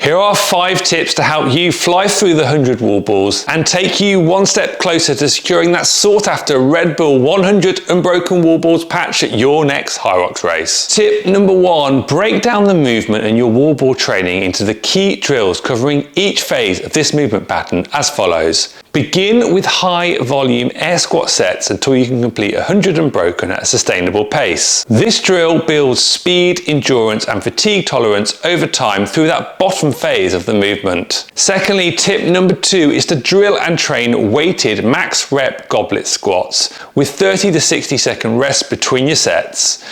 Here are 5 tips to help you fly through the 100 wall balls and take you one step closer to securing that sought after Red Bull 100 Unbroken wall balls patch at your next HYROX race. Tip number 1, break down the movement in your wall ball training into the key drills covering each phase of this movement pattern as follows. Begin with high volume air squat sets until you can complete 100 unbroken at a sustainable pace. This drill builds speed, endurance and fatigue tolerance over time through that bottom phase of the movement. Secondly, tip number 2 is to drill and train weighted max rep goblet squats with 30 to 60 second rest between your sets.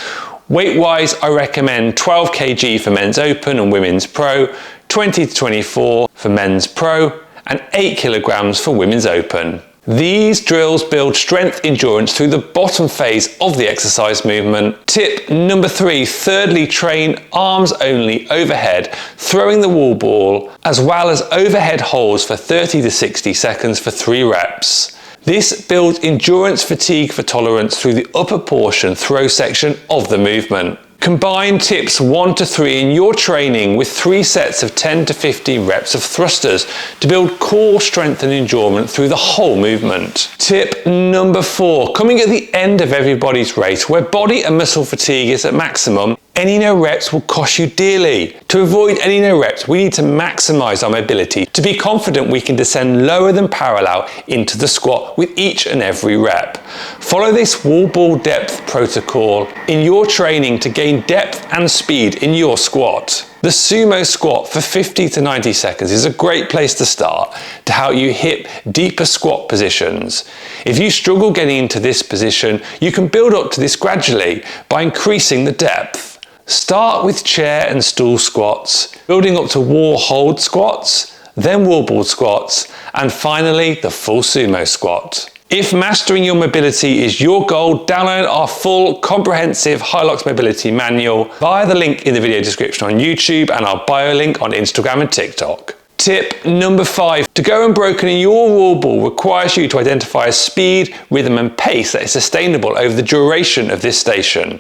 Weight wise, I recommend 12 kg for men's open and women's pro, 20 to 24 for men's pro, and 8 kilograms for women's open. These drills build strength endurance through the bottom phase of the exercise movement. Tip number 3, thirdly, train arms only overhead, throwing the wall ball, as well as overhead holds for 30 to 60 seconds for 3 reps. This builds endurance fatigue for tolerance through the upper portion throw section of the movement. Combine tips 1 to 3 in your training with 3 sets of 10 to 15 reps of thrusters to build core strength and endurance through the whole movement. Tip number 4, coming at the end of everybody's race where body and muscle fatigue is at maximum, any no reps will cost you dearly. To avoid any no reps, we need to maximize our mobility to be confident we can descend lower than parallel into the squat with each and every rep. Follow this wall ball depth protocol in your training to gain depth and speed in your squat. The Sumo squat for 50 to 90 seconds is a great place to start to help you hit deeper squat positions. If you struggle getting into this position, you can build up to this gradually by increasing the depth. Start with chair and stool squats, building up to wall hold squats, then wall ball squats, and finally the full sumo squat. If mastering your mobility is your goal, download our full comprehensive HYROX mobility manual via the link in the video description on YouTube and our bio link on Instagram and TikTok. Tip number 5, to go unbroken in your wall ball requires you to identify a speed, rhythm and pace that is sustainable over the duration of this station.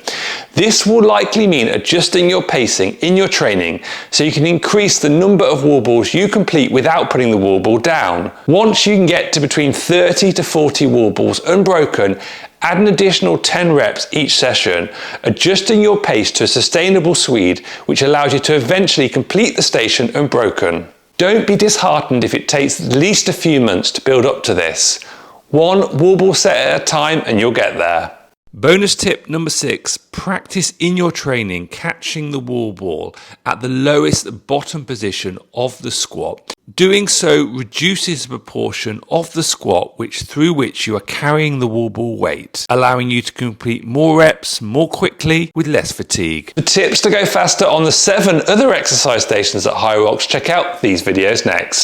This will likely mean adjusting your pacing in your training so you can increase the number of wall balls you complete without putting the wall ball down. Once you can get to between 30 to 40 wall balls unbroken, add an additional 10 reps each session, adjusting your pace to a sustainable speed which allows you to eventually complete the station unbroken. Don't be disheartened if it takes at least a few months to build up to this. One wall ball set at a time and you'll get there. Bonus tip number 6, practice in your training catching the wall ball at the lowest bottom position of the squat. Doing so reduces the proportion of the squat through which you are carrying the wall ball weight, allowing you to complete more reps more quickly with less fatigue. For tips to go faster on the 7 other exercise stations at HYROX, check out these videos next.